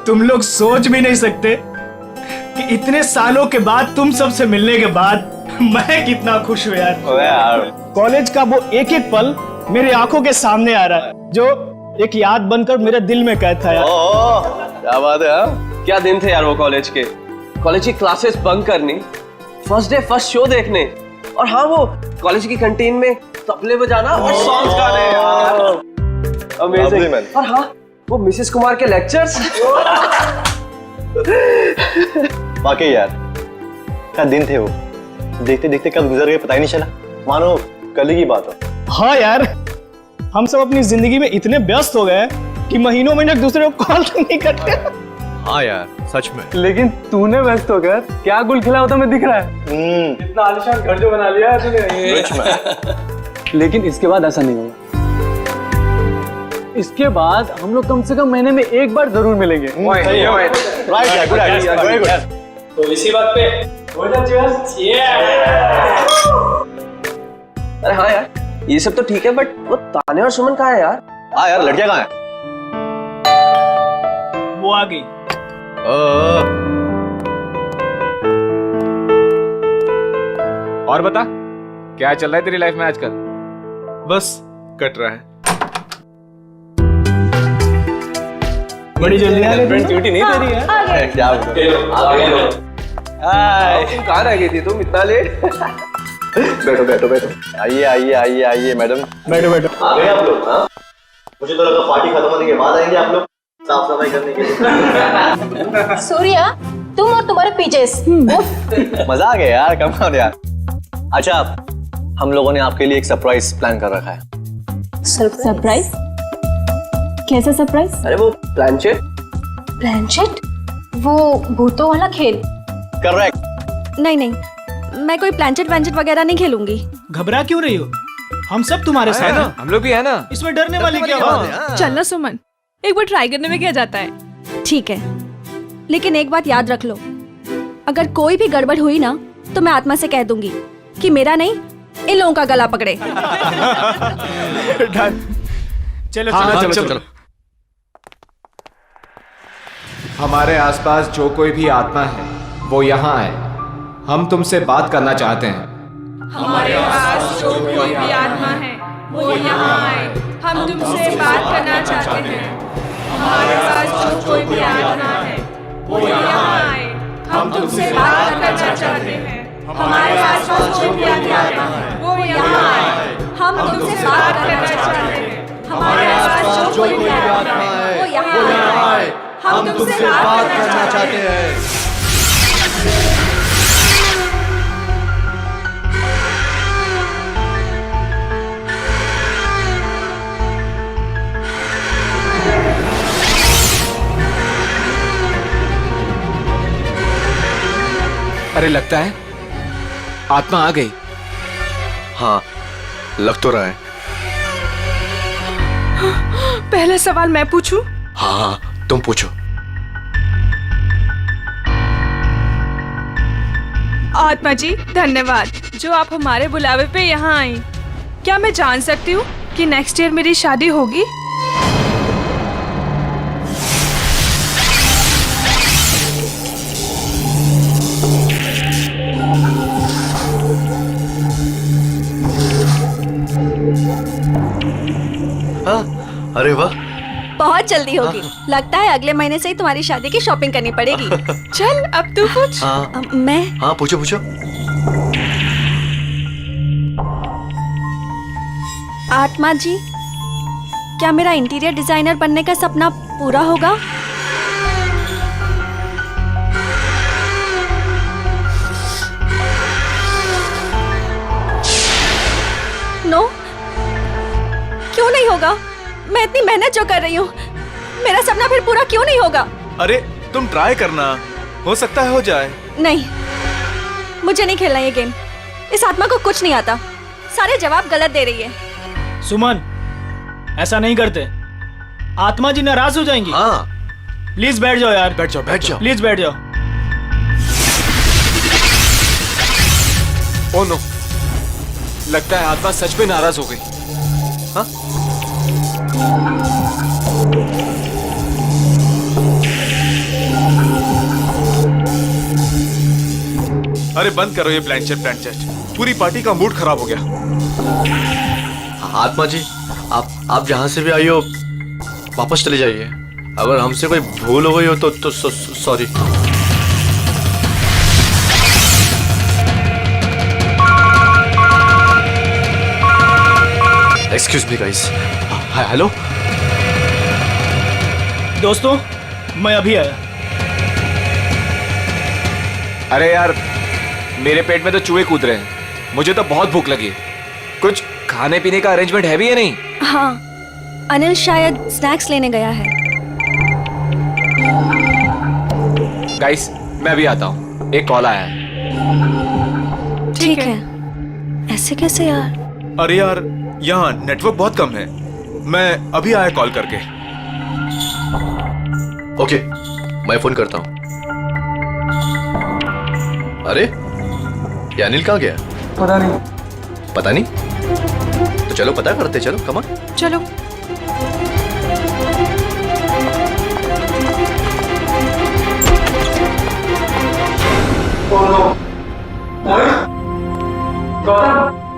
तुम लोग सोच भी नहीं सकते कि इतने सालों के बाद तुम सबसे मिलने के बाद मैं कितना खुश हूँ यार। कॉलेज का वो एक एक पल मेरी आंखों के सामने आ रहा है, जो एक याद बनकर मेरे दिल में कैद था यार। क्या बात है। हाँ क्या दिन थे यार वो कॉलेज के। कॉलेज की क्लासेस बंक करनी, फर्स्ट डे फर्स्ट शो देखने, और हाँ वो कॉलेज की कैंटीन में तबले बजाना और सॉन्ग्स गाने यार। अमेजिंग। और हाँ वो मिसेस कुमार के लेक्चर्स। वाकई यार क्या दिन थे वो, देखते देखते कब गुजर गए पता ही नहीं चला, मानो कल ही की बात हो। हाँ यार, हम सब अपनी जिंदगी में इतने व्यस्त हो गए कि महीनों महीने एक दूसरे को कॉल नहीं करते। हाँ यार सच में। लेकिन तूने व्यस्त होकर क्या गुल खिला होता मैं दिख रहा है। इतना आलीशान घर जो बना लिया है तूने। लेकिन इसके बाद ऐसा नहीं होगा। इसके बाद हम लोग कम से कम महीने में एक बार जरूर मिलेंगे। तो इसी बात पे हो जा cheers। अरे हाँ यार ये सब तो ठीक है, बट वो तान्या और सुमन कहाँ है यार? हाँ यार लड़कियां कहाँ हैं? वो आ गई। और बता क्या चल रहा है तेरी लाइफ में आजकल? बस कट रहा है। बड़ी जल्दी आ गई। ड्यूटी नहीं दे रही है। क्या तुम कहाँ रह गई थी तुम इतना लेट? बैठो बैठो बैठो। आइए आइए आइए आइए मैडम। बैठो बैठो। आ गए आप लोग? हाँ मुझे तो लगा पार्टी खत्म होने के बाद आएंगे आप लोग साफ सफाई करने के लिए। सूर्या तुम और तुम्हारे पीजेस। मजा आ गया यार, कम करो यार। अच्छा हम लोगों ने आपके लिए एक सरप्राइज प्लान कर रखा है। सरप्राइज? कैसा सरप्राइज? अरे वो प्लानचेट। प्लानचेट? वो भूतों वाला खेल? करेक्ट। नहीं नहीं, मैं कोई प्लानचेट वैंचेट वगैरह नहीं खेलूंगी। घबरा क्यों रही हो? हम सब तुम्हारे साथ है हैं। ना, हम लोग भी है ना। इसमें डरने वाली क्या बात है? चलना सुमन, एक बार ट्राई करने में क्या जाता है। ठीक है, लेकिन एक बात याद रख लो, अगर कोई भी गड़बड़ हुई ना तो मैं आत्मा से कह दूंगी कि मेरा नहीं इन लोगों का गला पकड़े। चलो हाँ, चलो चलो। हमारे आसपास जो कोई भी आत्मा है वो यहाँ आए, हम तुमसे बात करना चाहते हैं। हमारे पास जो कोई भी आत्मा है वो यहाँ आए, हम तुमसे बात करना चाहते हैं। हमारे पास जो कोई भी आत्मा है वो यहाँ आए, हम तुमसे बात करना चाहते हैं। हमारे पास जो कोई भी आत्मा है वो यहाँ आए, हम तुमसे बात करना चाहते हैं। हमारे पास जो कोई भी आत्मा है वो यहाँ आए, हम तुमसे बात करना चाहते हैं। अरे लगता है आत्मा आ गई। हाँ लग तो रहा है। पहला सवाल मैं पूछूं? हाँ तुम पूछो। आत्मा जी धन्यवाद जो आप हमारे बुलावे पे यहाँ आई। क्या मैं जान सकती हूँ कि नेक्स्ट ईयर मेरी शादी होगी? अरे वाह, बहुत जल्दी होगी। लगता है अगले महीने से ही तुम्हारी शादी की शॉपिंग करनी पड़ेगी। चल अब तू पूछ। मैं? हाँ पूछो पूछो। आत्मा जी, क्या मेरा इंटीरियर डिजाइनर बनने का सपना पूरा होगा? नो, क्यों नहीं होगा? मैं इतनी मेहनत जो कर रही हूँ, मेरा सपना फिर पूरा क्यों नहीं होगा? अरे तुम ट्राई करना, हो सकता है हो जाए। नहीं, मुझे नहीं खेलना ये गेम। इस आत्मा को कुछ नहीं आता, सारे जवाब गलत दे रही है। सुमन, ऐसा नहीं करते, आत्मा जी नाराज हो जाएंगी। हाँ प्लीज बैठ जाओ यार। बैठ जाओ बैठ जाओ। प्लीज बैठ जाओ। ओ नो, लगता है आत्मा सच में नाराज हो गई। हाँ? अरे बंद करो ये ब्लैंचेट, पूरी पार्टी का मूड खराब हो गया। आत्मा जी, आप जहां से भी आई हो वापस चले जाइए। अगर हमसे कोई भूल हो गई हो तो sorry. Excuse me guys. Hello दोस्तों, मैं अभी आया। अरे यार, मेरे पेट में तो चूहे कूद रहे हैं, मुझे तो बहुत भूख लगी। कुछ खाने पीने का अरेंजमेंट है भी या नहीं? हाँ, अनिल शायद स्नैक्स लेने गया है। गाइस, मैं अभी आता हूँ, एक कॉल आया है। ठीक है। ऐसे कैसे यार? अरे यार, यहाँ नेटवर्क बहुत कम है, मैं अभी आया कॉल करके। ओके, मैं फोन करता हूँ। अरे ये अनिल कहाँ गया? पता नहीं। पता नहीं? तो चलो पता करते, चलो कम ऑन। चलो।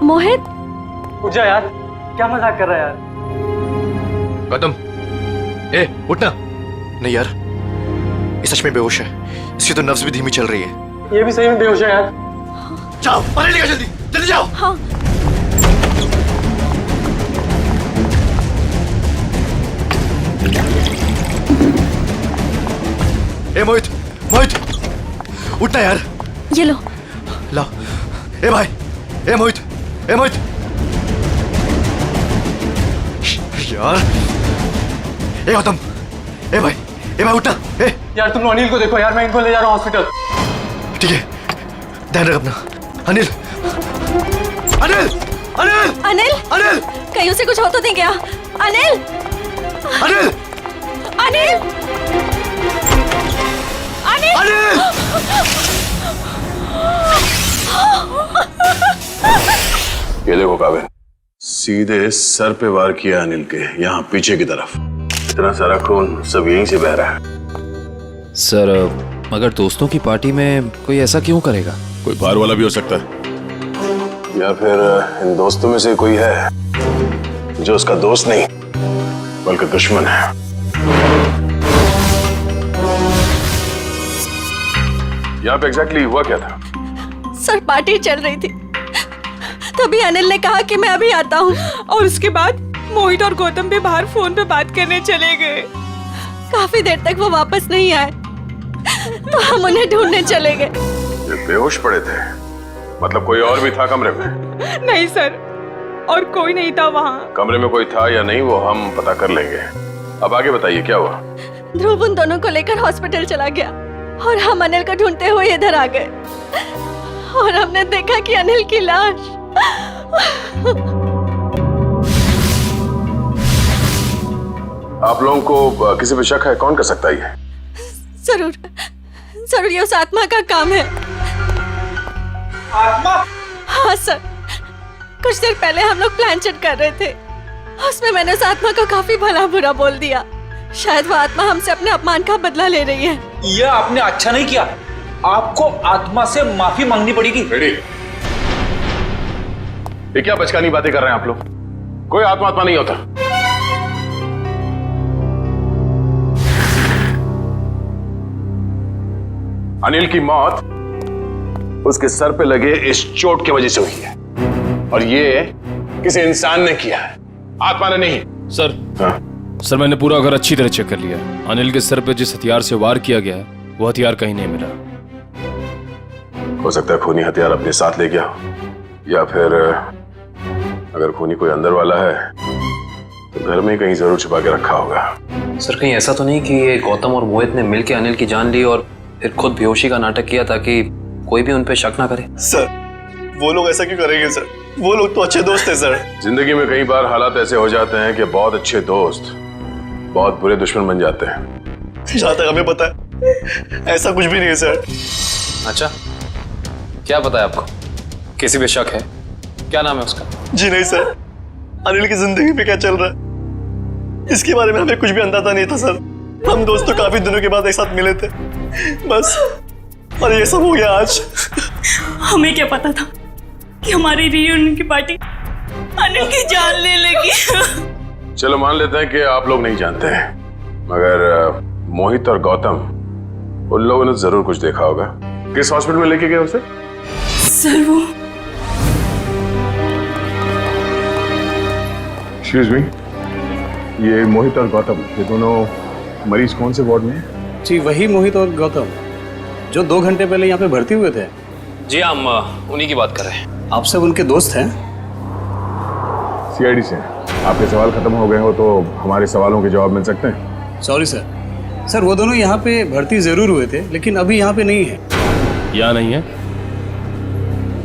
मोहित, उठ जा यार, क्या मजाक कर रहा है यार? गौतम, ए उठना। नहीं यार, ये सच में बेहोश है, इसकी तो नब्ज भी धीमी चल रही है। ये भी सही में बेहोश है यार। जाओ पानी लेकर, जल्दी जल्दी जाओ। हाँ। ए मोहित, मोहित उठना यार। ये लो। ला। ए भाई, ए मोहित, ए मोहित। यार, ए गौतम, ए भाई उठना। ए यार तुम अनिल को देखो यार, मैं इनको ले जा रहा हूँ हॉस्पिटल। ठीक है, ध्यान रख अपना। अनिल, अनिल, अनिल, अनिल, अनिल, कहीं उसे कुछ हो तो नहीं गया? अनिल, अनिल, अनिल, अनिल, अनिल। ये देखो काबिल, सीधे सर पे वार किया अनिल के, यहाँ पीछे की तरफ। इतना सारा खून सब यहीं से बह रहा है। सर, मगर दोस्तों की पार्टी में कोई ऐसा क्यों करेगा? कोई बाहर वाला भी हो सकता है, या फिर इन दोस्तों में से कोई है जो उसका दोस्त नहीं बल्कि दुश्मन है। यहाँ पे एग्जैक्टली हुआ क्या था? सर पार्टी चल रही थी, तभी अनिल ने कहा कि मैं अभी आता हूँ, और उसके बाद मोहित और गौतम भी बाहर फोन पे बात करने चले गए। काफी देर तक वो वापस नहीं आए, तो हम उन्हें ढूंढने चले गए। ये बेहोश पड़े थे, मतलब कोई और भी था कमरे में? नहीं सर, और कोई नहीं था वहाँ। कमरे में कोई था या नहीं वो हम पता कर लेंगे। अब आगे बताइए क्या हुआ? ध्रुव उन दोनों को लेकर हॉस्पिटल चला गया और हम अनिल को ढूंढते हुए इधर आ गए, और हमने देखा कि अनिल की लाश। आप लोगों को किसी पे शक है? कौन कर सकता है ये? जरूर जरूर ये उस आत्मा का काम है। आत्मा? हाँ सर, कुछ देर पहले हम लोग प्लान चेट कर रहे थे, उसमें मैंने उस आत्मा को काफी भला बुरा बोल दिया। शायद वो आत्मा हमसे अपने अपमान का बदला ले रही है। ये आपने अच्छा नहीं किया, आपको आत्मा से माफी मांगनी पड़ेगी। ये क्या बचकानी बातें कर रहे हैं आप लोग? कोई आत्मा नहीं होता। अनिल की मौत उसके सर पे लगे इस चोट की वजह से हुई है, और ये किसी इंसान ने किया है, आत्मा ने नहीं। सर, हाँ? सर मैंने पूरा घर अच्छी तरह चेक कर लिया। अनिल के सर पे जिस हथियार से वार किया गया है वो हथियार कहीं नहीं मिला। हो सकता है खूनी हथियार अपने साथ ले गया हो, या फिर अगर खूनी कोई अंदर वाला है तो घर में कहीं जरूर छुपा के रखा होगा। सर, कहीं ऐसा तो नहीं कि ये गौतम और मोहित ने मिलकर अनिल की जान ली और फिर खुद बेहोशी का नाटक किया ताकि कोई भी उन पे शक ना करे? सर, वो लोग ऐसा क्यों करेंगे सर? वो लोग तो अच्छे दोस्त हैं सर। जिंदगी में कई बार हालात ऐसे हो जाते हैं कि बहुत अच्छे दोस्त बहुत बुरे दुश्मन बन जाते हैं। जहाँ तक हमें पता है ऐसा कुछ भी नहीं है सर। अच्छा, क्या पता है आपको? किसी पे शक है? क्या नाम है उसका? जी नहीं सर, अनिल की जिंदगी में क्या चल रहा है इसके बारे में हमें कुछ भी अंदाजा नहीं था सर। हम दोस्तों काफी दिनों के बाद एक साथ मिले थे बस, और ये सब हो गया आज। हमें क्या पता था कि हमारी रियूनियन की पार्टी अनिल की जान ले लेगी। चलो मान लेते हैं कि आप लोग नहीं जानते हैं, मगर मोहित और गौतम, उन लोगों ने जरूर कुछ देखा होगा। किस हॉस्पिटल में लेके गए उसे? सर वो एक्सक्यूज मी, ये मोहित और गौतम, ये दोनों मरीज कौन से वार्ड में हैं? जी वही मोहित और गौतम जो 2 घंटे पहले यहाँ पे भर्ती हुए थे। जी हम उन्हीं की बात कर रहे हैं। आप सब उनके दोस्त हैं? सीआईडी से। आपके सवाल खत्म हो गए हो तो हमारे सवालों के जवाब मिल सकते हैं? Sorry sir. सर वो दोनों यहाँ पे भर्ती जरूर हुए थे लेकिन अभी यहाँ पे नहीं है। यहाँ नहीं है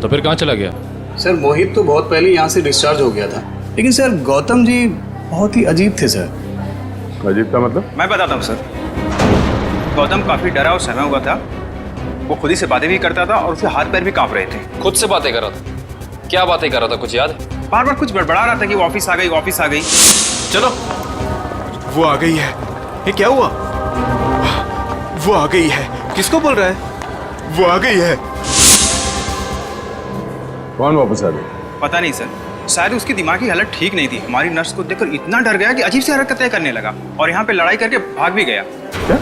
तो फिर कहाँ चला गया? सर मोहित तो बहुत पहले यहाँ से डिस्चार्ज हो गया था, लेकिन सर गौतम जी बहुत ही अजीब थे सर। अजीब का मतलब? मैं बताता हूँ सर। गौतम काफी डरा और सहमा हुआ था। वो खुद ही से बातें भी करता था और उसके हाथ पैर भी कांप रहे थे। खुद से बातें कर रहा था? क्या बातें कर रहा था, कुछ याद है? बार बार कुछ बड़बड़ा रहा था कि वो ऑफिस आ गई, ऑफिस आ गई। चलो, वो आ गई है। ये क्या हुआ? वो आ गई है। किसको बोल रहा है? वो आ गई है। कौन वापस आ गई? पता नहीं सर, शायद उसकी दिमागी हालत ठीक नहीं थी। हमारी नर्स को देखकर इतना डर गया कि अजीब सी हरकतें करने लगा और यहाँ पे लड़ाई करके भाग भी गया। क्या?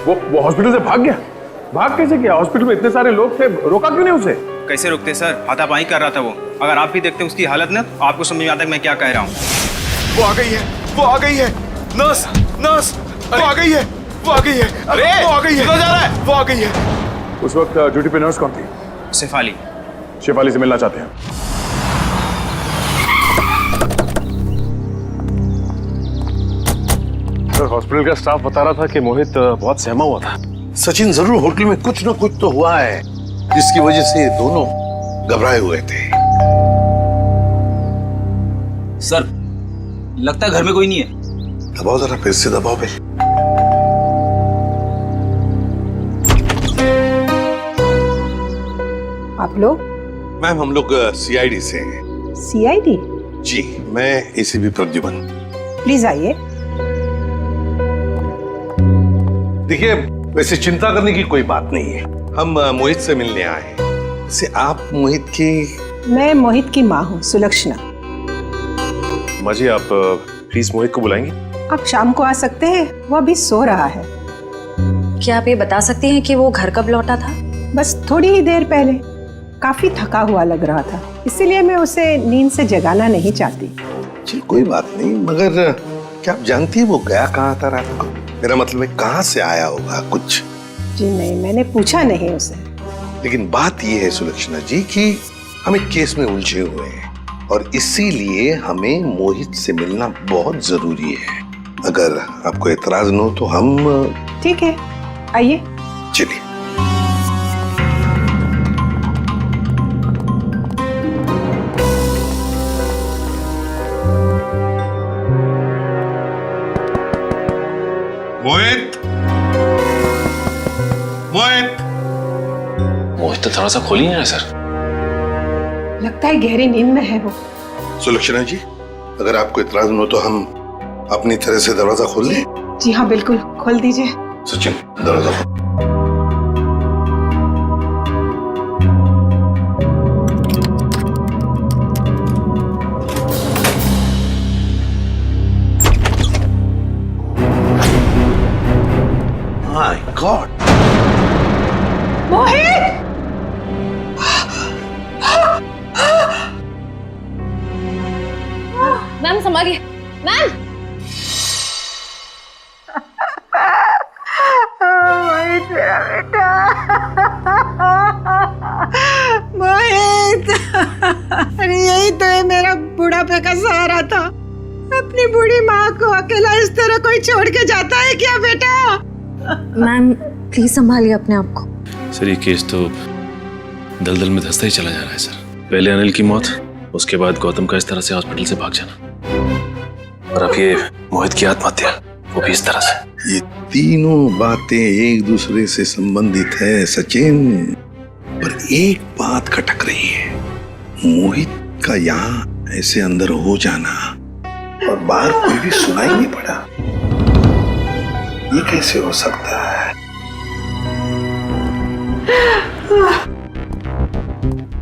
वो हॉस्पिटल से भाग गया? भाग कैसे गया? हॉस्पिटल में इतने सारे लोग थे, रोका क्यों नहीं उसे? कैसे रोकते सर, हाथापाई कर रहा था वो। अगर आप भी देखते उसकी हालत ना, तो आपको समझ में आता है मैं क्या कह रहा हूँ। वो आ गई है। वो आ गई है। नर्स, नर्स, वो आ गई है। वो आ गई है। अरे वो आ गई है। जा रहा है। वो आ गई है। उस वक्त ड्यूटी पे नर्स कौन थी? शेफाली। शेफाली से मिलना चाहते हैं। सर हॉस्पिटल का स्टाफ बता रहा था कि मोहित बहुत सहमा हुआ था। सचिन, जरूर होटल में कुछ ना कुछ तो हुआ है जिसकी वजह से दोनों घबराए हुए थे। सर लगता है घर में कोई नहीं है। दबाओ जरा, फिर से दबाओ भाई। आप लोग? मैम हम लोग सीआईडी से हैं। सीआईडी? जी, मैं एसीपी प्रद्युमन। प्लीज आइए। देखिए, वैसे चिंता करने की कोई बात नहीं है। हम मोहित से मिलने आए हैं। वैसे आप मोहित की? मैं मोहित की माँ हूँ, सुलक्षणा। माँ जी, आप प्लीज मोहित को बुलाएंगे? आप शाम को आ सकते हैं, वो अभी सो रहा है। क्या आप ये बता सकती हैं कि वो घर कब लौटा था? बस थोड़ी ही देर पहले। काफी थका हुआ लग रहा था, इसीलिए मैं उसे नींद से जगाना नहीं चाहती। जी कोई बात नहीं, मगर क्या आप जानती है वो गया कहाँ था रात को? मेरा मतलब है कहाँ से आया होगा कुछ? जी नहीं, मैंने पूछा नहीं उसे। लेकिन बात ये है सुलक्षणा जी कि हम एक केस में उलझे हुए हैं और इसीलिए हमें मोहित से मिलना बहुत जरूरी है। अगर आपको एतराज न हो तो हम? ठीक है, आइए। चलिए। मोहित, मोहित, मोहित तो दरवाजा खोल ही नहीं रहा सर। लगता है गहरी नींद में है वो। सुलक्षणा जी, अगर आपको इतराज न हो तो हम अपनी तरह से दरवाजा खोल दें? जी हाँ बिल्कुल, खोल दीजिए। सचिन, दरवाजा खोल। My God! मोहित! मैम संभालिए, मैम। मोहित मेरा बेटा। मोहित, अरे यही तो है मेरा बुढ़ापे का सहारा था। अपनी बूढ़ी माँ को अकेला इस तरह कोई छोड़ के जाता है क्या बेटा? मैम प्लीज संभालिए अपने आप को। सर ये केस तो दलदल में धंसता ही चला जा रहा है सर। पहले अनिल की मौत, उसके बाद गौतम का इस तरह से हॉस्पिटल से भाग जाना, और अब ये मोहित की आत्महत्या, वो भी इस तरह से। ये तीनों बातें एक दूसरे से संबंधित है सचिन, पर एक बात खटक रही है। मोहित का यहाँ ऐसे अंदर हो जाना और बाहर कोई भी सुनाई नहीं पड़ा। ये कैसे हो सकता है?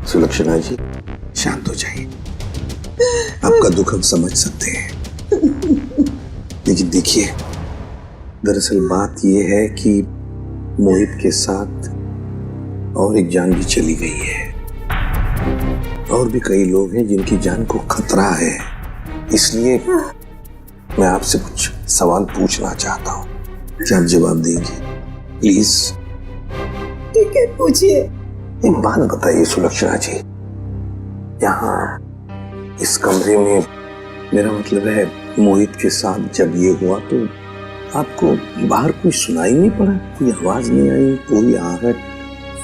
सुलक्षणा जी, शांत हो जाइए। आपका दुख हम समझ सकते हैं, लेकिन देखिए, दरअसल बात यह है कि मोहित के साथ और एक जान भी चली गई है, और भी कई लोग हैं जिनकी जान को खतरा है। इसलिए मैं आपसे कुछ सवाल पूछना चाहता हूँ, क्या आप जवाब देंगे प्लीज? ठीक है, पूछिए। एक बात बताइए सुलक्षणा जी, यहाँ इस कमरे में, मेरा मतलब है मोहित के साथ जब ये हुआ तो आपको बाहर कोई सुनाई नहीं पड़ा? कोई आवाज नहीं आई, कोई आहट?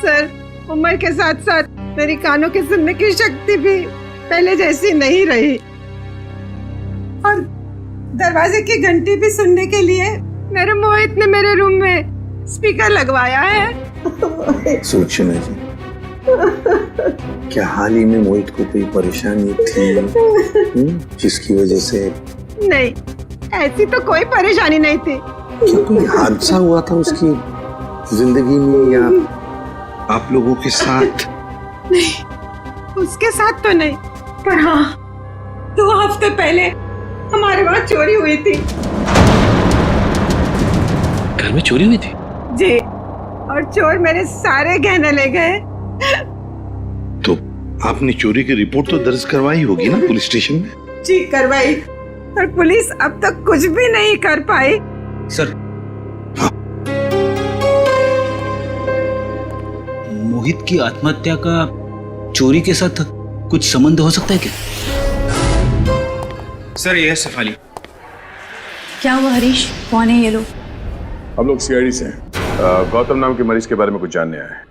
सर, उम्र के साथ साथ मेरी कानों के सुनने की शक्ति भी पहले जैसी नहीं रही, और दरवाजे की घंटी भी सुनने के लिए मेरे मोहित ने मेरे रूम में स्पीकर लगवाया है। सुलक्षणा जी, क्या हाल ही में मोहित को कोई परेशानी थी जिसकी वजह से? नहीं, ऐसी तो कोई परेशानी नहीं थी। क्या कोई हादसा हुआ था उसकी जिंदगी में या आप लोगों के साथ? नहीं, उसके साथ तो नहीं, पर हाँ, 2 हफ्ते पहले हमारे वहाँ चोरी हुई थी। घर में चोरी हुई थी? जी, और चोर मेरे सारे गहने ले गए। तो आपने चोरी की रिपोर्ट तो दर्ज करवाई होगी ना पुलिस स्टेशन में? जी, करवाई, पर पुलिस अब तक कुछ भी नहीं कर पाई। सर, मोहित की आत्महत्या का चोरी के साथ कुछ संबंध हो सकता है क्या? सर, ये है शेफाली। क्या हुआ हरीश? कौन है ये लोग? हम लोग सीआईडी से हैं। गौतम नाम के मरीज के बारे में कुछ जानने आए हैं।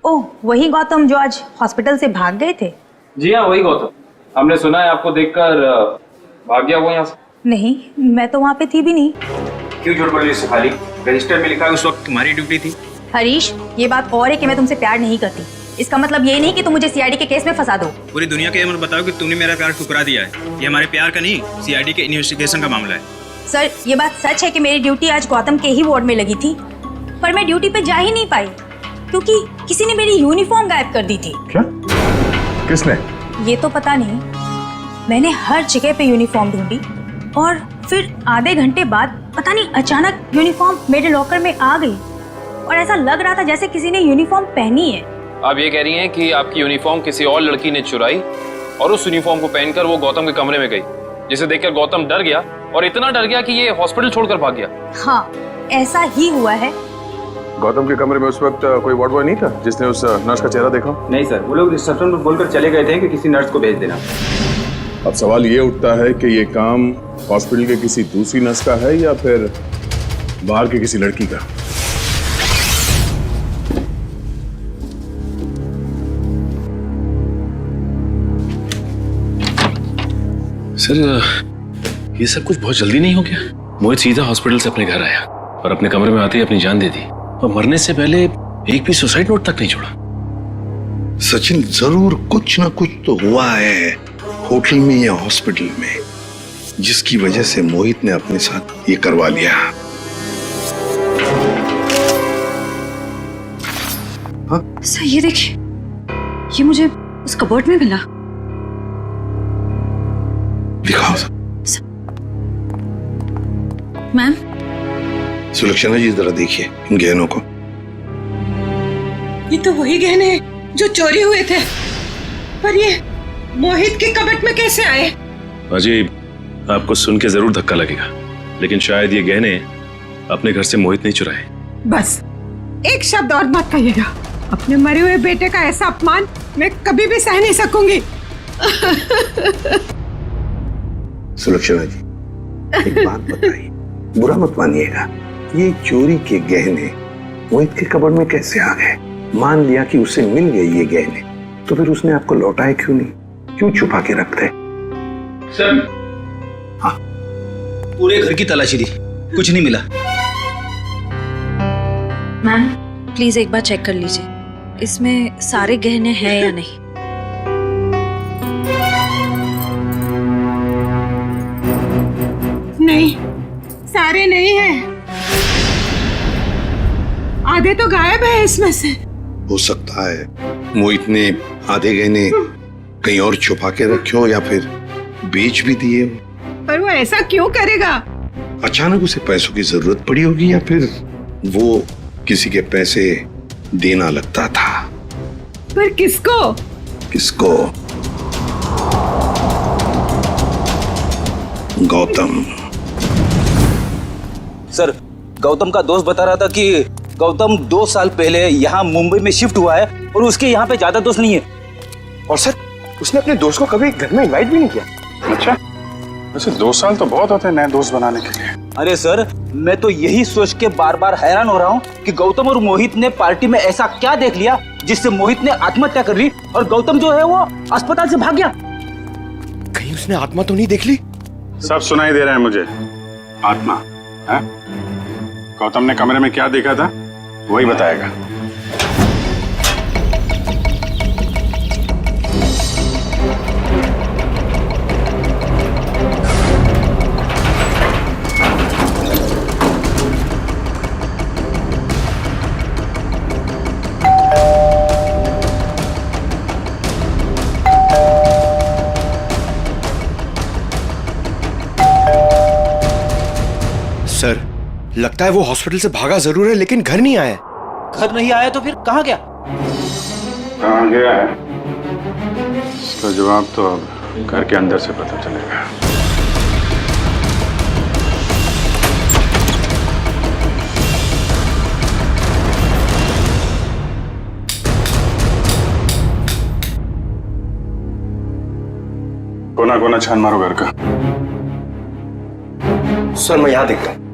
ओह, वही गौतम जो आज हॉस्पिटल से भाग गए थे? जी हाँ, वही गौतम। हमने सुना है आपको देखकर भाग गया वो यहाँ से। नहीं, मैं तो वहाँ पे थी भी नहीं। क्यों झूठ बोल रही है शेफाली? रजिस्टर में लिखा है उस वक्त तुम्हारी ड्यूटी थी। हरीश, ये बात और है कि मैं तुमसे प्यार नहीं करती। इसका मतलब ये नहीं कि तुम मुझे सीआईडी के केस में फंसा दो। पूरी दुनिया के ये मत बताओ कि तुमने मेरा प्यार ठुकरा दिया है। ये हमारे प्यार का नहीं, सीआईडी के इन्वेस्टिगेशन का मामला है। सर, ये बात सच है कि मेरी ड्यूटी आज गौतम के ही वार्ड में लगी थी, पर मैं ड्यूटी पे जा ही नहीं पाई क्योंकि किसी ने मेरी यूनिफॉर्म गायब कर दी थी। क्या? किसने? ये तो पता नहीं। मैंने हर जगह पे यूनिफॉर्म ढूंढी और फिर आधे घंटे बाद पता नहीं अचानक यूनिफॉर्म मेरे लॉकर में आ गई और ऐसा लग रहा था जैसे किसी ने यूनिफॉर्म पहनी है। आप ये कह रही हैं कि आपकी यूनिफॉर्म किसी और लड़की ने चुराई और उस यूनिफॉर्म को पहनकर वो गौतम के कमरे में गई, जिसे देखकर गौतम डर गया और इतना डर गया कि ये हॉस्पिटल छोड़कर भाग गया। हाँ, ऐसा ही हुआ है। गौतम के कमरे में उस वक्त कोई वार्ड बॉय नहीं था जिसने उस नर्स का चेहरा देखा? नहीं सर, वो लोग रिसेप्शन पर बोलकर चले गए थे कि किसी नर्स को भेज देना। अब सवाल ये उठता है कि ये काम हॉस्पिटल के किसी दूसरी नर्स का है या फिर बाहर की किसी लड़की का? सर, ये सब कुछ बहुत जल्दी नहीं हो गया? मोहित सीधा हॉस्पिटल से अपने घर आया और अपने कमरे में आते ही अपनी जान दे दी और मरने से पहले एक भी सुसाइड नोट तक नहीं छोड़ा। सचिन, जरूर कुछ ना कुछ तो हुआ है होटल में या हॉस्पिटल में, जिसकी वजह से मोहित ने अपने साथ ये करवा लिया। हाँ? सर, ये देखिए, ये मुझे उस कबर्ड में मिला। दिखाओ। मैम। सुलक्षणा जी, जरा देखिए इन गहनों को। ये तो वही गहने हैं जो चोरी हुए थे, पर ये मोहित के कबर्ड में कैसे आए? अजीब, आपको सुन के जरूर धक्का लगेगा, लेकिन शायद ये गहने अपने घर से मोहित नहीं चुराए। बस एक शब्द और मत कहिएगा। अपने मरे हुए बेटे का ऐसा अपमान मैं कभी भी सह नहीं सकूंगी। सुलक्षणा जी, एक बात बताइए, बुरा मत मानिएगा, ये चोरी के गहने मोहित के कबर्ड में कैसे आ गए? मान लिया कि उसे मिल गए ये गहने, तो फिर उसने आपको लौटाए क्यों नहीं? क्यों छुपा के रखते? सर, हाँ, पूरे घर की तलाशी दी, कुछ नहीं मिला। मैम, प्लीज एक बार चेक कर लीजिए, इसमें सारे गहने हैं या नहीं। नहीं, सारे नहीं हैं। आधे तो गायब है इसमें से। हो सकता है मोहित ने आधे गहने कहीं और छुपा के रखे हो या फिर बेच भी दिए हो। पर वो ऐसा क्यों करेगा? अचानक उसे पैसों की जरूरत पड़ी होगी या फिर वो किसी के पैसे देना लगता था। पर किसको? किसको? गौतम। सर, गौतम का दोस्त बता रहा था कि गौतम 2 साल पहले यहाँ मुंबई में शिफ्ट हुआ है और उसके यहाँ पे ज्यादा दोस्त नहीं है। और सर, उसने अपने दोस्त को कभी घर में इनवाइट भी नहीं किया। अच्छा, वैसे 2 साल तो बहुत होते हैं नए दोस्त बनाने के लिए। अरे सर, मैं तो यही सोच के बार बार हैरान हो रहा हूँ कि गौतम और मोहित ने पार्टी में ऐसा क्या देख लिया जिससे मोहित ने आत्महत्या कर ली और गौतम जो है वो अस्पताल से भाग गया। कहीं उसने आत्मा तो नहीं देख ली? सब सुनाई दे रहा है मुझे। आत्मा है? गौतम ने कमरे में क्या देखा था वही बताएगा। सर, लगता है वो हॉस्पिटल से भागा जरूर है लेकिन घर नहीं आया। घर नहीं आया तो फिर कहाँ गया? कहाँ गया है इसका जवाब तो अब घर के अंदर से पता चलेगा। कोना कोना छान मारो घर का। सर, मैं यहां देखता हूं।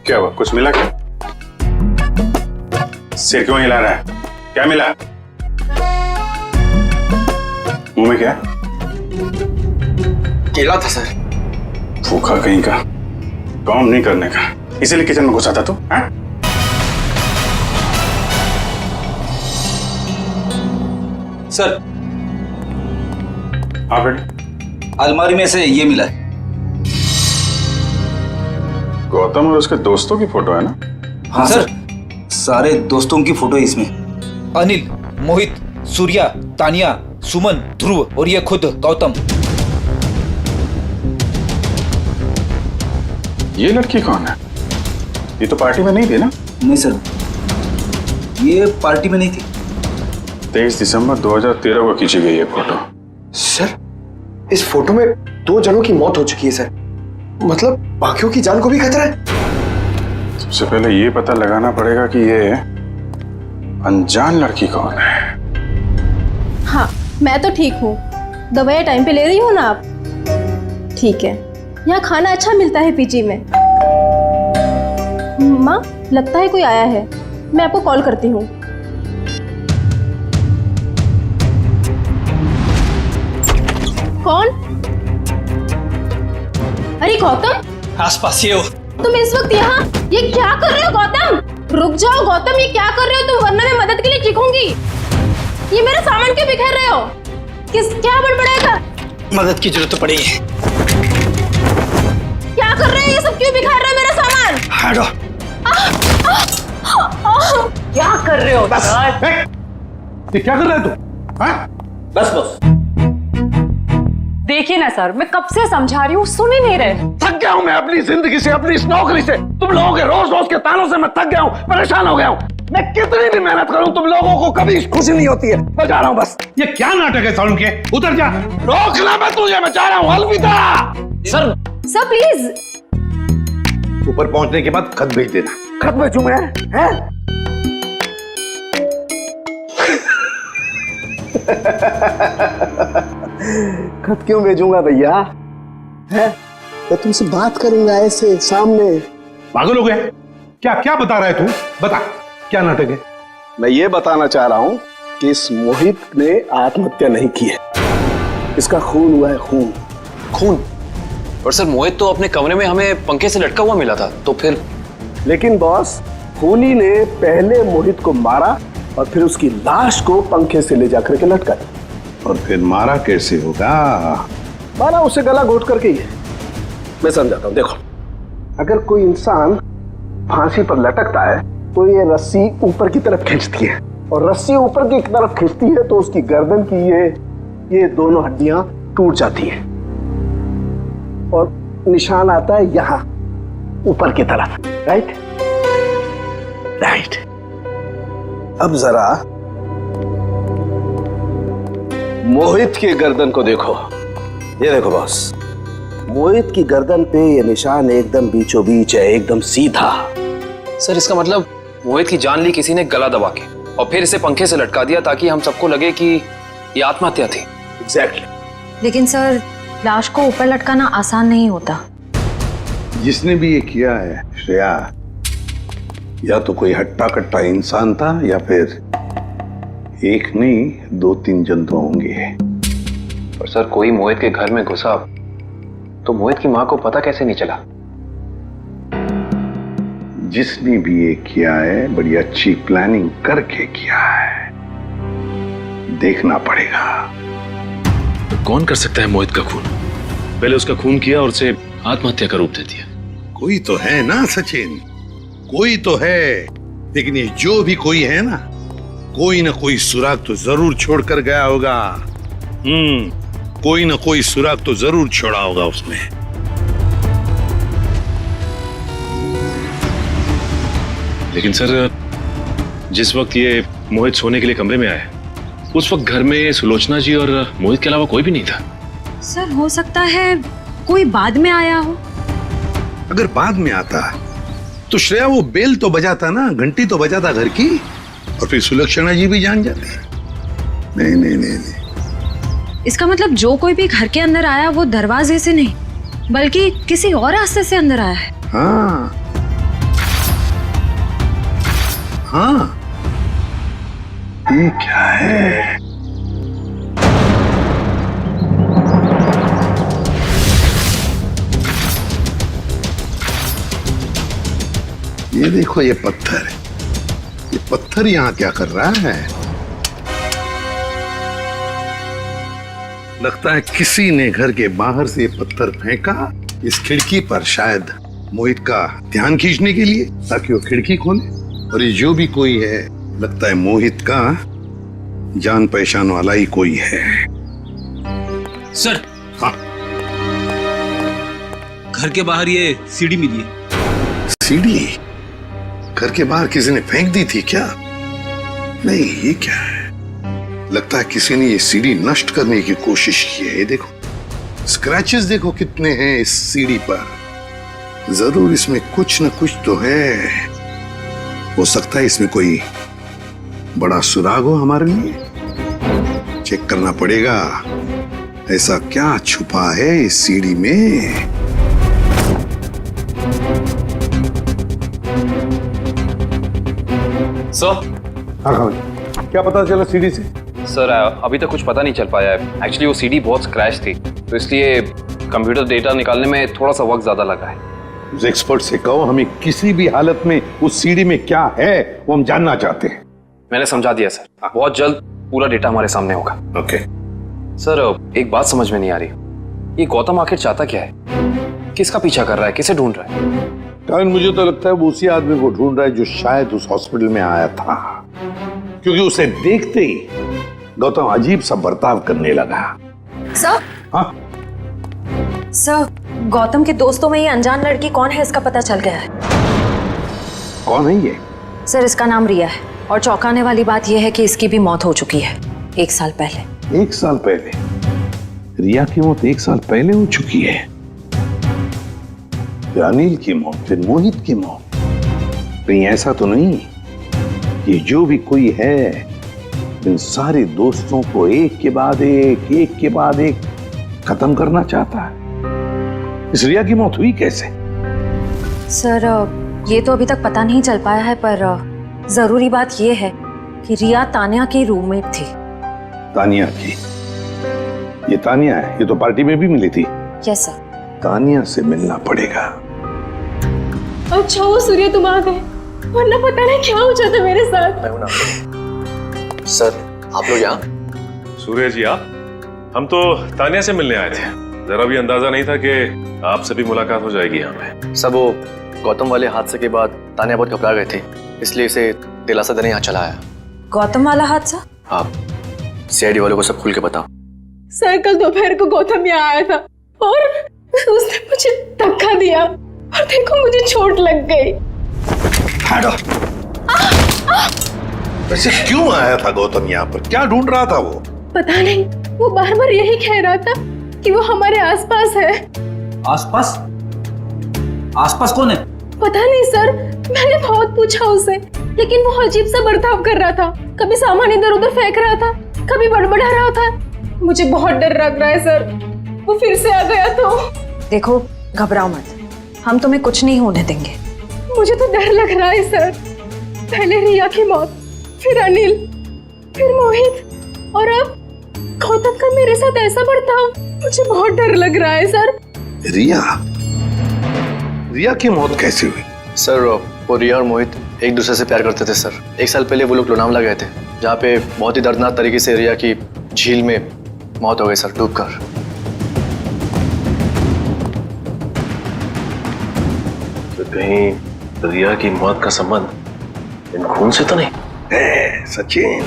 क्या हुआ? कुछ मिला क्या? सिर क्यों हिला रहा है? क्या मिला? मुंह में क्या? केला था सर। भूखा कहीं का, काम नहीं करने का, इसीलिए किचन में घुसा था तू? हाँ? सर, हाँ बेटे। अलमारी में से ये मिला है। गौतम और उसके दोस्तों की फोटो है ना? हाँ सर, सारे दोस्तों की फोटो है इसमें। अनिल, मोहित, सूर्या, तानिया, सुमन, ध्रुव और ये खुद गौतम। ये लड़की कौन है? ये तो पार्टी में नहीं थी ना? नहीं सर, ये पार्टी में नहीं थी। 23 दिसंबर 2013 को खींची गई है फोटो। सर, इस फोटो में 2 जनों की मौत हो चुकी है सर। मतलब बाकियों की जान को भी खतरा है। सबसे पहले ये पता लगाना पड़ेगा कि ये अनजान लड़की कौन है। हाँ, मैं तो ठीक हूँ। दवाइयाँ टाइम पे ले रही हो ना आप? ठीक है। यहाँ खाना अच्छा मिलता है पीजी में। माँ, लगता है कोई आया है। मैं आपको कॉल करती हूँ। कौन? अरे गौतम, आसपास ये हो। तुम इस वक्त यहाँ ये क्या कर रहे हो गौतम? रुक जाओ गौतम, ये क्या कर रहे हो तुम? वरना मैं मदद के लिए चीखूंगी। ये मेरा सामान क्यों बिखेर रहे हो? क्या बड़बड़ाएगा? मदद की जरूरत पड़ेगी। क्या कर रहे हो? ये सब क्यों बिखेर रहे हो मेरा सामान? हटो। क्या कर रहे हो? ये क्या कर रहा है तू? बस बस। देखिए ना सर, मैं कब से समझा रही हूँ, सुन ही नहीं रहे। थक गया हूँ मैं अपनी जिंदगी से, अपनी इस नौकरी से। तुम लोगों के रोज रोज के तानों से मैं थक गया हूँ, परेशान हो गया हूँ। मैं कितनी भी मेहनत करूँ तुम लोगों को कभी खुशी नहीं होती है। मैं जा रहा हूँ बस। ये क्या नाटक है सालू के? उतर जा। रोकना मैं तुझे, मैं जा रहा हूँ। अलविदा। Sir please. ऊपर पहुंचने के बाद खत भेज देना। खत भेजूं मैं? हैं? खत क्यों भेजूंगा भैया? है? मैं तुमसे बात करूंगा ऐसे सामने। पागल हो गया? क्या क्या बता रहा है तू? बता, क्या नाटक है? मैं ये बताना चाह रहा हूँ कि इस मोहित ने आत्महत्या नहीं की है, इसका खून हुआ है, खून। खून? पर सर मोहित तो अपने कमरे में हमें पंखे से लटका हुआ मिला था, तो फिर? लेकिन बॉस, खूनी ने पहले मोहित को मारा और फिर उसकी लाश को पंखे से ले जाकर के लटका दिया। और फिर मारा कैसे होगा? मारा उसे गला घोट करके ही है। मैं समझाता हूँ, देखो, अगर कोई इंसान फांसी पर लटकता है तो ये रस्सी ऊपर की तरफ खींचती है, और रस्सी ऊपर की तरफ खींचती है तो उसकी गर्दन की ये दोनों हड्डियां टूट जाती हैं और निशान आता है यहां ऊपर की तरफ। Right right. अब जरा मोहित की गर्दन को देखो। ये देखो बॉस, मोहित की गर्दन पे ये निशान एकदम बीचों बीच है, एकदम सीधा। सर इसका मतलब मोहित की जान ली किसी ने गला दबा के और फिर इसे पंखे से लटका दिया ताकि हम सबको लगे कि ये आत्महत्या थी। एग्जैक्टली। लेकिन सर लाश को ऊपर लटकाना आसान नहीं होता। जिसने भी ये किया है श्रेया, या तो कोई हट्टा कट्टा इंसान था या फिर एक नहीं 2-3 जंतु होंगे। पर सर कोई मोहित के घर में घुसा तो मोहित की मां को पता कैसे नहीं चला? जिसने भी ये किया है बड़ी अच्छी प्लानिंग करके किया है, देखना पड़ेगा। तो कौन कर सकता है मोहित का खून? पहले उसका खून किया और उसे आत्महत्या का रूप दे दिया। कोई तो है ना सचिन, कोई तो है। लेकिन ये जो भी कोई है ना कोई सुराग तो जरूर छोड़कर गया होगा। कोई ना कोई सुराग तो जरूर छोड़ा होगा उसने। लेकिन सर जिस वक्त ये मोहित सोने के लिए कमरे में आया, उस वक्त घर में सुलोचना जी और मोहित के अलावा कोई भी नहीं था। सर हो सकता है कोई बाद में आया हो। अगर बाद में आता तो श्रेया वो बेल तो बजाता ना, घंटी तो बजाता घर की, और फिर सुलक्षणा जी भी जान जाती। नहीं नहीं नहीं नहीं। इसका मतलब जो कोई भी घर के अंदर आया वो दरवाजे से नहीं बल्कि किसी और रास्ते से अंदर आया है। हाँ हाँ, ये क्या है? ये देखो, ये पत्थर यहाँ क्या कर रहा है? लगता है किसी ने घर के बाहर से ये पत्थर फेंका इस खिड़की पर, शायद मोहित का ध्यान खींचने के लिए, ताकि वो खिड़की खोले। और ये जो भी कोई है, लगता है मोहित का जान पहचान वाला ही कोई है। सर। हाँ। घर के बाहर ये सीढ़ी मिली है। सीढ़ी? घर के बाहर किसी ने फेंक दी थी क्या? नहीं, ये क्या है? लगता है किसी ने ये सीढ़ी नष्ट करने की कोशिश की है। ये देखो, स्क्रैचेस देखो कितने हैं इस सीढ़ी पर। जरूर इसमें कुछ न कुछ तो है। हो सकता है इसमें कोई बड़ा सुराग हो हमारे लिए। चेक करना पड़ेगा, ऐसा क्या छुपा है इस सीढ़ी में। सर। हाँ, क्या पता चला सीढ़ी से? सर अभी तक कुछ पता नहीं चल पाया है। एक्चुअली वो सीढ़ी बहुत स्क्रैच थी, तो इसलिए कंप्यूटर डेटा निकालने में थोड़ा सा वक्त ज्यादा लगा है। उस एक्सपर्ट से कहो हमें किसी भी हालत में उस सीढ़ी में क्या है वो हम जानना चाहते हैं। मैंने समझा दिया सर, बहुत जल्द पूरा डेटा हमारे सामने होगा। ओके। सर एक बात समझ में नहीं आ रही, ये गौतम आखिर चाहता क्या है? किसका पीछा कर रहा है? किसे ढूंढ रहा है? कारण मुझे तो लगता है वो उसी आदमी को ढूंढ रहा है जो शायद उस हॉस्पिटल में आया था, क्योंकि उसे देखते ही गौतम अजीब सा बर्ताव करने लगा। सर। हाँ सर, गौतम के दोस्तों में ये अनजान लड़की कौन है इसका पता चल गया है। कौन है ये? सर इसका नाम रिया है, और चौंकाने वाली बात यह है कि इसकी भी मौत हो चुकी है 1 साल पहले। 1 साल पहले? रिया की मौत 1 साल पहले हो चुकी है। फिर अनिल की मौत, फिर मोहित की मौत। कहीं ऐसा तो नहीं कि जो भी कोई है इन सारे दोस्तों को एक के बाद एक खत्म करना चाहता है? इस रिया की मौत हुई कैसे? सर ये तो अभी तक पता नहीं चल पाया है, पर जरूरी बात ये है कि रिया तानिया की रूममेट थी। तानिया की? ये तानिया है, ये तो पार्टी में भी मिली थी। Yes sir. तानिया से मिलना पड़ेगा। अच्छा वो सूर्य तुम आ गए, वरना पता नहीं क्या हो जाता मेरे साथ। सर आप लोग यहाँ? सूर्य जी आप? हम तो तानिया से मिलने आए थे। जरा भी अंदाजा नहीं था कि आपसे भी मुलाकात हो जाएगी यहाँ पे। सब वो गौतम वाले हादसे के बाद तानिया बहुत घबरा गए थे, इसलिए इसे दिलासा देने यहाँ चला आया। गौतम वाला हादसा? आप सीआईडी वालों को सब खुल के बताओ। सर कल दोपहर को गौतम यहाँ आया था और उसने मुझे धक्का दिया और देखो मुझे चोट लग गई। हटो। वैसे क्यों आया था गौतम यहाँ पर? क्या ढूंढ रहा था वो? पता नहीं, वो बार बार यही कह रहा था कि वो हमारे आसपास है। आसपास? आसपास कौन है? पता नहीं सर, मैंने बहुत पूछा उसे, लेकिन वो अजीब सा बर्ताव कर रहा था। कभी सामान इधर उधर फेंक रहा था, कभी बड़बड़ा रहा था। मुझे बहुत डर लग रहा है सर, वो फिर से आ गया तो। देखो घबराओ मत, हम तुम्हें कुछ नहीं होने देंगे। मुझे तो डर लग रहा है सर। पहले रिया की मौत, फिर अनिल, फिर मोहित और अब गौतम का मेरे साथ ऐसा बर्ताव। मुझे बहुत डर लग रहा है सर। रिया की मौत कैसे हुई? सर वो रिया और मोहित एक दूसरे से प्यार करते थे सर। 1 साल पहले वो लोग लोनावला गए थे, जहाँ पे बहुत ही दर्दनाक तरीके से रिया की झील में मौत हो गई सर, डूबकर। तो कहीं रिया की मौत का संबंध इन खून से तो नहीं है? सचिन,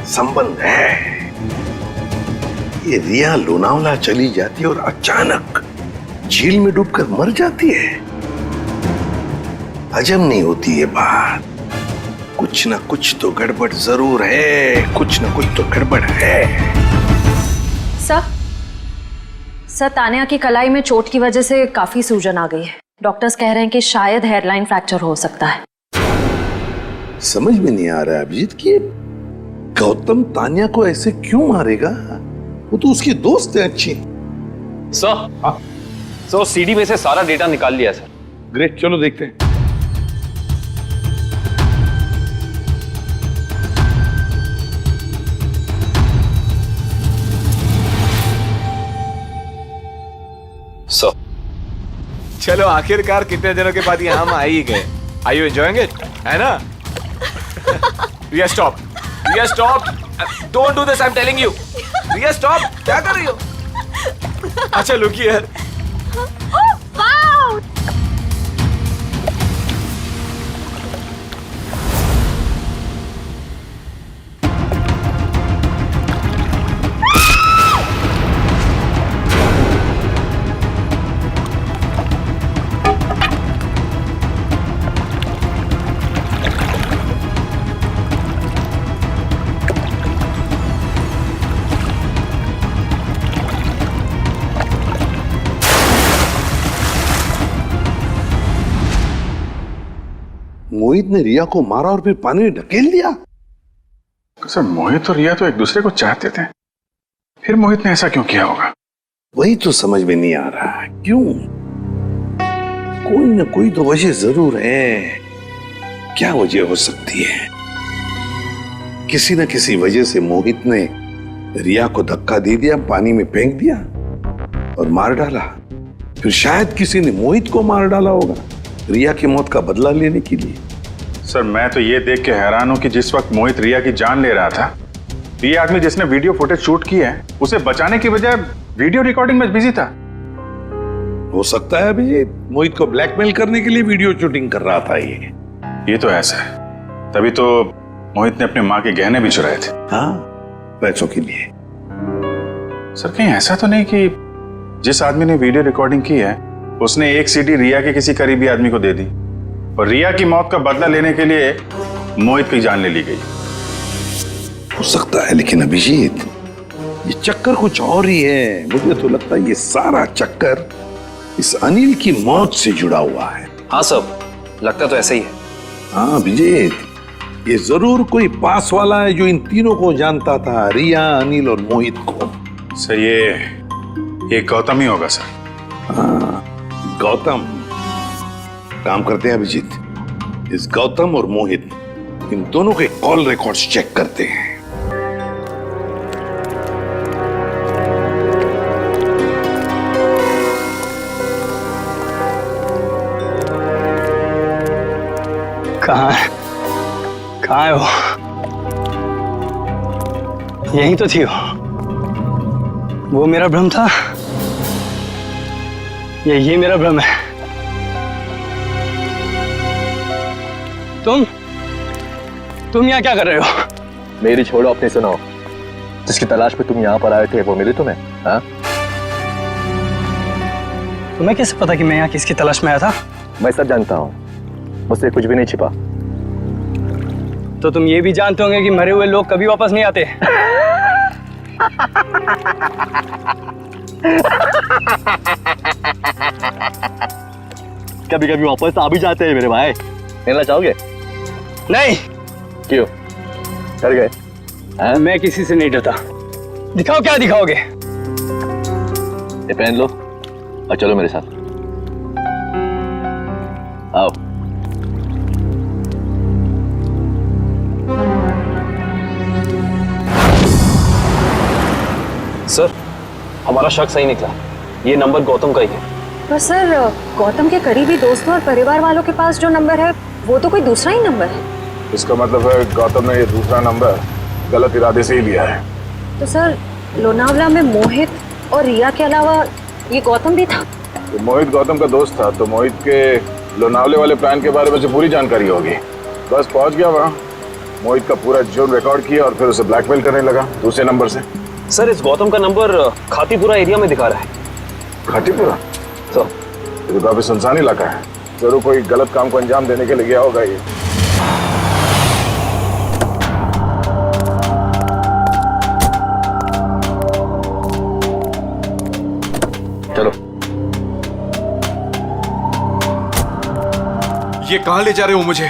संबंध है। ये रिया लोनावला चली जाती है और अचानक झील में डूबकर मर जाती है। हजम नहीं होती ये बात। कुछ ना कुछ तो गड़बड़ जरूर है, कुछ ना कुछ तो गड़बड़ है। सर तानिया की कलाई में चोट की वजह से काफी सूजन आ गई है। डॉक्टर्स कह रहे हैं कि शायद हेयरलाइन फ्रैक्चर हो सकता है। समझ में नहीं आ रहा है अभिजीत कि गौतम तानिया को ऐसे क्यों मारेगा? वो तो उसकी दोस्त है अच्छी। सर सीडी में से सारा डेटा निकाल लिया सर। ग्रेट, चलो देखते हैं। चलो आखिरकार कितने दिनों के बाद यहाँ हम आ ही गए। Are you enjoying it? है ना? Riya stop. Riya stop. Don't do this. I'm telling you. Riya stop. क्या कर रही हो? अच्छा look here. मोहित ने रिया को मारा और फिर पानी में ढकेल दिया। सर मोहित और रिया तो एक दूसरे को चाहते थे, फिर मोहित ने ऐसा क्यों किया होगा? वही तो समझ में नहीं आ रहा है, क्यों? कोई ना कोई तो वजह जरूर है। क्या वजह हो सकती है? किसी न किसी वजह से मोहित ने रिया को धक्का दे दिया, पानी में फेंक दिया और मार डाला। फिर शायद किसी ने मोहित को मार डाला होगा रिया की मौत का बदला लेने के लिए। सर मैं तो ये देख के हैरान हूं कि जिस वक्त मोहित रिया की जान ले रहा था, ये आदमी जिसने वीडियो फुटेज शूट की है, उसे बचाने की बजाय वीडियो रिकॉर्डिंग में बिजी था। हो सकता है अभी मोहित को ब्लैकमेल करने के लिए वीडियो शूटिंग कर रहा था ये तो ऐसा है। तभी तो मोहित ने अपने माँ के गहने भी चुराए थे। हाँ, पैसों के लिए। सर कहीं ऐसा तो नहीं कि जिस आदमी ने वीडियो रिकॉर्डिंग की है उसने एक सीडी रिया के किसी करीबी आदमी को दे दी और रिया की मौत का बदला लेने के लिए मोहित की जान ले ली गई? हो सकता है, लेकिन अभिजीत ये चक्कर कुछ और ही है। मुझे तो लगता है ये सारा चक्कर इस अनिल की मौत से जुड़ा हुआ है। हाँ सब लगता तो ऐसा ही है। हाँ अभिजीत, ये जरूर कोई पास वाला है जो इन तीनों को जानता था, रिया, अनिल और मोहित को। सर ये गौतम ही होगा सर। हाँ गौतम काम करते हैं अभिजीत, इस गौतम और मोहित इन दोनों के कॉल रिकॉर्ड्स चेक करते हैं। कहाँ है? कहाँ है वो? यही तो थी वो मेरा भ्रम था, ये मेरा भ्रम है। तुम यहाँ क्या कर रहे हो? मेरी छोड़ो, अपनी सुनाओ। जिसकी तलाश में तुम यहाँ पर आए थे वो मिली तुम्हें? हाँ? तुम्हें कैसे पता कि मैं यहाँ किसकी तलाश में आया था? मैं सब जानता हूँ, मुझसे कुछ भी नहीं छिपा। तो तुम ये भी जानते होंगे कि मरे हुए लोग कभी वापस नहीं आते। कभी कभी वापस आ भी जाते हैं मेरे भाई। मिलना चाहोगे? नहीं। क्यों? डर गए? मैं किसी से नहीं डरता। दिखाओ क्या दिखाओगे? ये पहन लो और चलो मेरे साथ। आओ। सर, हमारा शक सही निकला, ये नंबर गौतम का ही है। पर सर, गौतम के करीबी दोस्तों और परिवार वालों के पास जो नंबर है वो तो कोई दूसरा ही नंबर है। इसका मतलब है गौतम ने ये दूसरा नंबर गलत इरादे से ही लिया है। तो सर, लोनावला में मोहित और रिया के अलावा ये गौतम भी था? तो मोहित गौतम का दोस्त था, तो मोहित के लोनावले वाले प्लान के बारे में जो पूरी जानकारी होगी। बस पहुंच गया वहाँ, मोहित का पूरा जुर्म रिकॉर्ड किया और फिर उसे ब्लैकमेल करने लगा दूसरे नंबर से। सर, इस गौतम का नंबर खातीपुरा एरिया में दिखा रहा है। खातीपुरा? तो ये काफी सुनसान इलाका है, जरूर कोई गलत काम को अंजाम देने के लिए गया होगा ये। चलो। ये कहां ले जा रहे हो मुझे?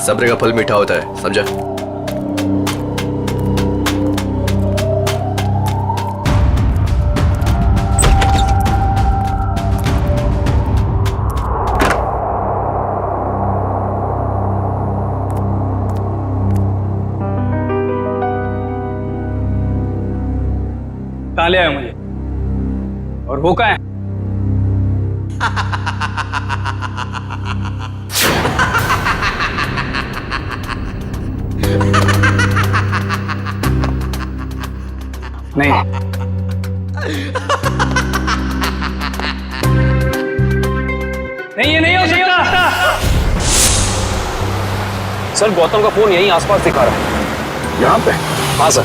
सब्र का फल मीठा होता है, समझा? कहाँ ले आए मुझे? और वो कहाँ है? नहीं, नहीं, ये नहीं हो सकता। सर, गौतम का फोन यहीं आसपास दिखा रहा है। यहाँ पे? हाँ सर।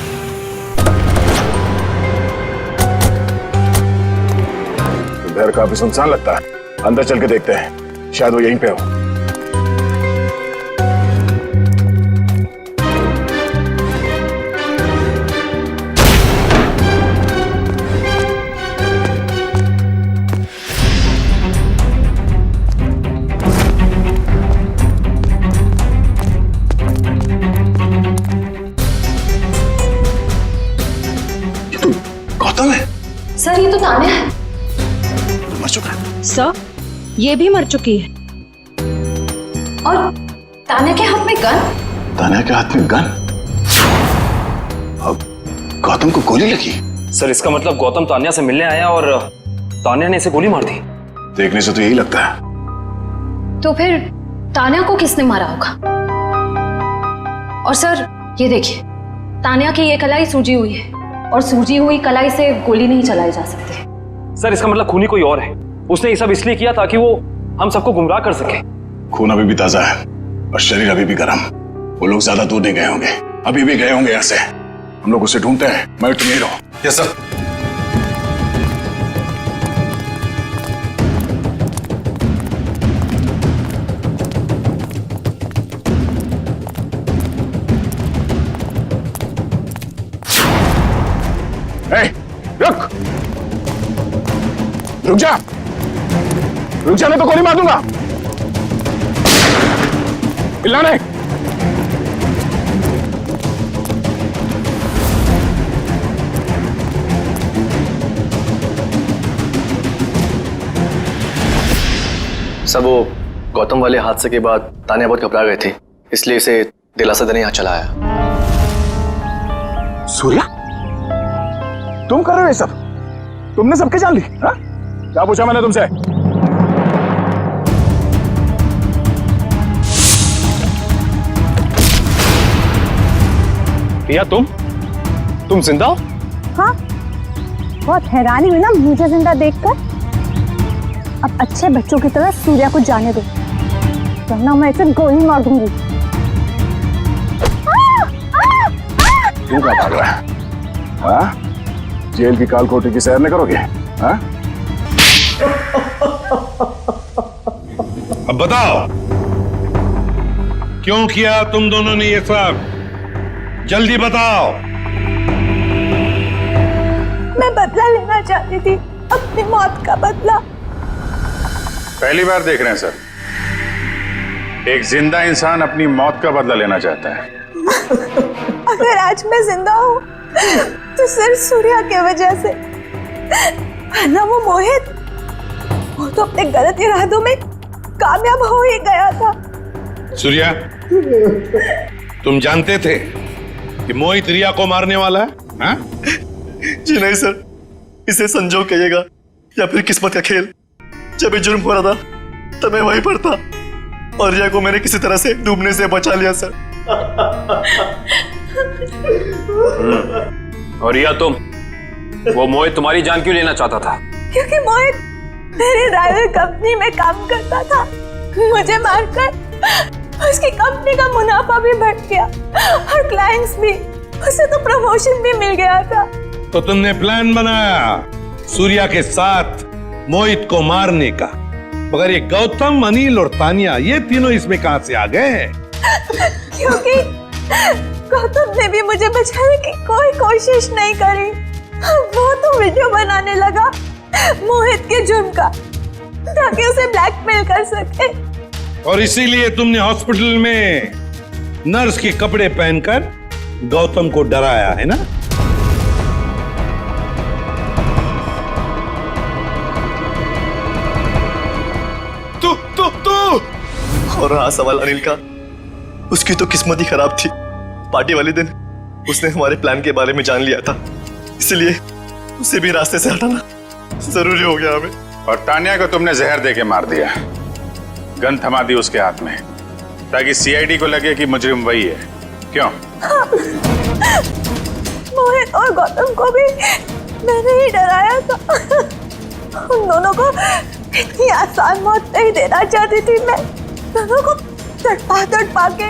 घर काफी सुनसान लगता है, अंदर चल के देखते हैं, शायद वो यहीं पे हो। ये तो गौतम है। सर, ये तो तान्या है। मर चुका है। सर, ये भी मर चुकी है। और तान्या के हाथ में गन? तान्या के हाथ में गन? अब गौतम को गोली लगी? सर, इसका मतलब गौतम तान्या से मिलने आया और तान्या ने इसे गोली मार दी। देखने से तो यही लगता है। तो फिर तान्या को किसने मारा होगा? और सर, ये देखिए, तान्या की ये कलाई सूजी हुई है और सूजी हुई कलाई से गोली नहीं चलाई जा सकती। सर, इसका मतलब खूनी कोई और है। उसने ये सब इसलिए किया ताकि वो हम सबको गुमराह कर सके। खून अभी भी ताजा है और शरीर अभी भी गर्म। वो लोग ज्यादा दूर नहीं गए होंगे, अभी भी गए होंगे यहाँ से। हम लोग उसे ढूंढते हैं। मैं तुम यहीं रहो। Yes sir. रुक रुक जा, रुक जा, मैं तो गोली मार दूंगा। चिल्लाने। सब वो गौतम वाले हादसे के बाद तानिया बहुत घबरा गए थे, इसलिए इसे दिलासा देने यहाँ चला आया। सूर्या, तुम कर रहे हो ये सब? तुमने सबके जान ली? हाँ? क्या पूछा मैंने तुमसे? या तुम जिंदा हो? हाँ, बहुत हैरानी हुई ना मुझे जिंदा देखकर। अब अच्छे बच्चों की तरह सूर्या को जाने दो, वरना मैं इसे गोली मार दूंगी। तू क्या भाग रहा है? हाँ? जेल की कालकोठी की सैर न करोगे? हाँ? अब बताओ, क्यों किया तुम दोनों ने ये सब? जल्दी बताओ। मैं बदला लेना चाहती थी, अपनी मौत का बदला। पहली बार देख रहे हैं सर, एक जिंदा इंसान अपनी मौत का बदला लेना चाहता है। अगर आज मैं जिंदा हूँ तो सिर्फ सूर्या की वजह से, वरना वो मोहित, वो तो अपने गलत इरादों में कामयाब हो ही गया था। सूर्या, तुम जानते थे कि मोहित रिया को मारने वाला है? हाँ? जी नहीं सर, इसे संजोग कहिएगा या फिर किस्मत का खेल। जब ये जुर्म हो रहा था तब मैं वहीं पर था और रिया को मैंने किसी तरह से डूबने से बचा लिया सर। और रिया, तुम, वो मोहित तुम्हारी जान क्यों लेना चाहता था? क्योंकि मोहित मेरी ड्राइवर कंपनी में काम करता था। मुझे मारकर उसकी कंपनी का मुनाफा भी बढ़ गया और क्लाइंट्स भी, उसे तो प्रमोशन भी मिल गया था। तो तुमने प्लान बनाया सूर्या के साथ मोहित को मारने का, मगर ये गौतम, अनिल और तानिया, ये तीनों इसमें कहां से आ गए? क्योंकि गौतम ने भी मुझे बचाने की कोई कोशिश नहीं करी। वो तो वीडियो बनाने लगा मोहित के जुर्म का, ताकि उसे ब्लैकमेल कर सके। और इसीलिए तुमने हॉस्पिटल में नर्स के कपड़े पहनकर गौतम को डराया है ना? तू और रहा सवाल अनिल का, उसकी तो किस्मत ही खराब थी। पार्टी वाले दिन उसने हमारे प्लान के बारे में जान लिया था, इसलिए उसे भी रास्ते से हटाना जरूरी हो गया हमें। और तानिया को तुमने जहर देके मार दिया, गन थमा दी उसके हाथ में, ताकि सीआईडी को लगे कि मुजरिम वही है। क्यों? मोहित और गौतम को भी मैंने ही डराया था। उन दोनों को इतनी आसान मौत नहीं देना चाहती थी मैं। दोनों को तड़पा के,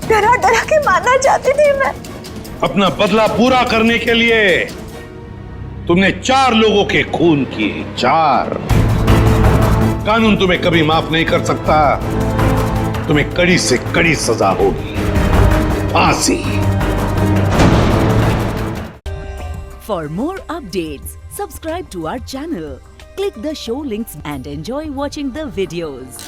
डरा के मारना चाहती थी मैं। अपना बदला पूरा करने के लिए तुमने 4 लोगों के खून किए, 4। कानून तुम्हें कभी माफ नहीं कर सकता। तुम्हें कड़ी से कड़ी सजा होगी, फांसी। For more updates, subscribe to our channel, click the show links and enjoy watching the videos.